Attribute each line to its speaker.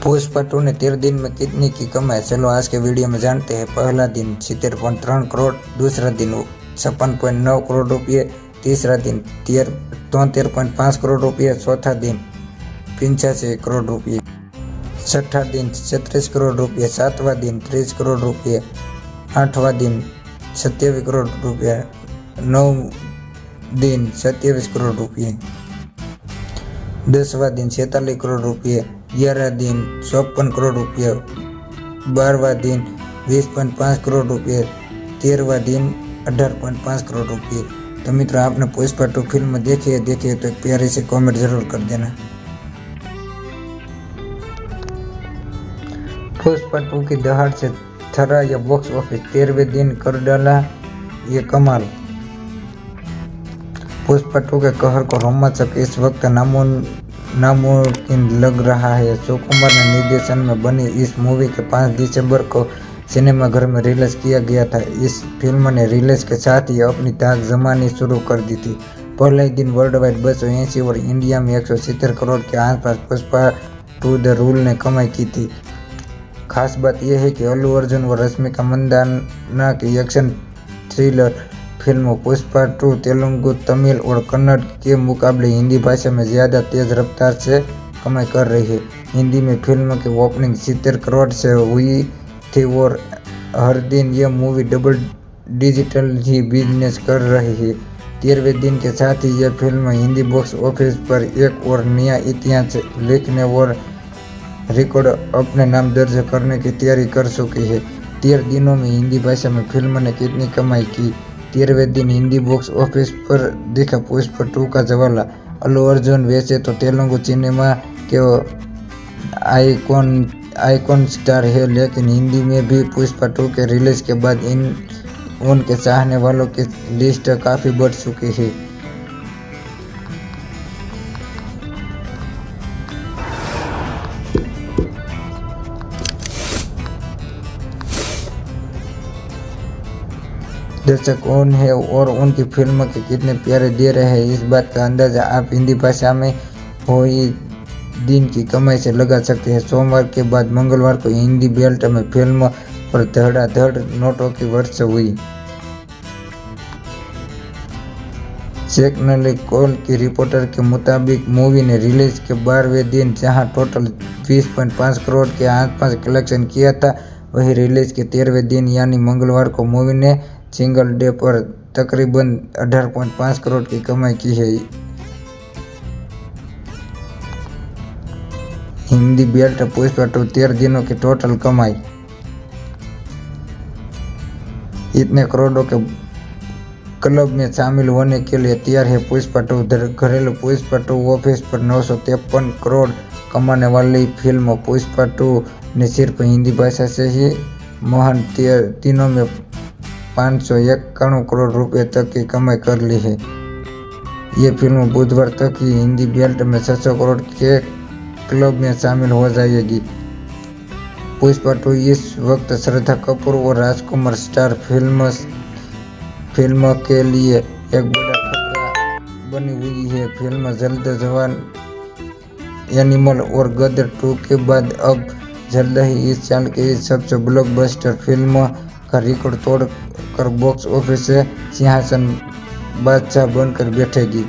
Speaker 1: पुष्पा 2 ने 13 दिन में कितनी की कमाई, चलो आज के वीडियो में जानते हैं। पहला दिन 70.3 करोड़, दूसरा दिन 56.9 करोड़ रुपये, तीसरा दिन 73.5 करोड़ रुपये, चौथा दिन 85 करोड़ रुपये, छठा दिन 36 करोड़ रुपये, सातवां दिन 30 करोड़ रुपये, आठवां दिन 27 करोड़ रुपये, 9 दिन 27 करोड़ रुपये, 10वां दिन 46 करोड़ रुपये, 11वां दिन 54 करोड़ रुपये, 12वां दिन 20.5 करोड़ रुपये, 13वां दिन 18.5 करोड़ रुपये। तो मित्रों, आपने पुष्पा 2 फिल्म देखी है तो एक प्यारी से कमेंट जरूर कर देना। पुष्पा 2 की दहाड़ से थरा या बॉक्स ऑफिस, 13वें दिन कर डाला ये कमाल। पुष्पा 2 के कहर को रोमांचक इस वक्त नामुमकिन लग रहा है। सुकुमार ने निर्देशन में बनी इस मूवी के 5 दिसंबर को सिनेमाघर में रिलीज किया गया था। इस फिल्म ने रिलीज के साथ ही अपनी धाक जमानी शुरू कर दी थी। पहले ही दिन वर्ल्ड वाइड 280 और इंडिया में 170 करोड़ के आसपास पुष्पा 2 द रूल ने कमाई की थी। खास बात यह है कि अल्लू अर्जुन व रश्मिका मंदाना की action thriller film Pushpa 2 Telugu, Tamil और कन्नड़ के मुकाबले हिंदी भाषा में ज़्यादा तेज रफ्तार से कमाई कर रही है। हिंदी में फिल्म की ओपनिंग 70 करोड़ से हुई थी और हर दिन यह मूवी डबल डिजिटल ही बिजनेस कर रही है। 13वें दिन के साथ ही यह फिल्म हिंदी बॉक्स ऑफिस पर एक और नया इतिहास लिखने और रिकॉर्ड अपने नाम दर्ज करने की तैयारी कर चुकी है। 13 दिनों में हिंदी भाषा में फिल्म ने कितनी कमाई की। 13वें दिन हिंदी बॉक्स ऑफिस पर दिखा पुष्पा 2 का ज्वाला। अल्लू अर्जुन वैसे तो तेलुगु सिनेमा के आइकॉन स्टार है, लेकिन हिंदी में भी पुष्पा 2 के रिलीज के बाद उनके चाहने वालों की लिस्ट काफ़ी बढ़ चुकी है। दर्शक कौन है और उनकी फिल्म के कितने प्यारे दे रहे हैं, इस बात का अंदाजा आप हिंदी भाषा में हुई दिन की कमाई से लगा सकते हैं। सोमवार के बाद मंगलवार को हिंदी बेल्ट में फिल्म पर धड़ाधड़ नोटों की वर्षा हुई। चैनल कॉल की रिपोर्टर के मुताबिक मूवी ने रिलीज के 12वें दिन जहां टोटल 20.5 करोड़ के आसपास कलेक्शन किया था, वही रिलीज के 13वें दिन यानी मंगलवार को मूवी ने सिंगल डे पर तकरीबन 18.5 करोड़ की कमाई की है। हिंदी बेल्ट पुष्पा 2 13 दिनों की टोटल कमाई। इतने करोड़ों के क्लब में शामिल होने के लिए तैयार है पुष्पा 2। घरेलू पुष्पा 2 ऑफिस पर 953 करोड़ कमाने वाली फिल्म पुष्पा 2 ने सिर्फ हिंदी भाषा से ही महान दिनों में 591 करोड़ रुपए तक की कमाई कर ली है। ये फिल्म बुधवार तक ही हिंदी बेल्ट में 600 करोड़ के क्लब में शामिल हो जाएगी। पुष्पा 2 इस वक्त श्रद्धा कपूर और राजकुमार स्टार फिल्म के लिए एक बड़ा खतरा बनी हुई है। फिल्म जल्द जवान, एनिमल और गदर 2 के बाद अब जल्द ही इस साल की सबसे ब्लॉकबस्टर फिल्म का रिकॉर्ड तोड़ कर बॉक्स ऑफिस से सिंहासन बादशाह बनकर बैठेगी।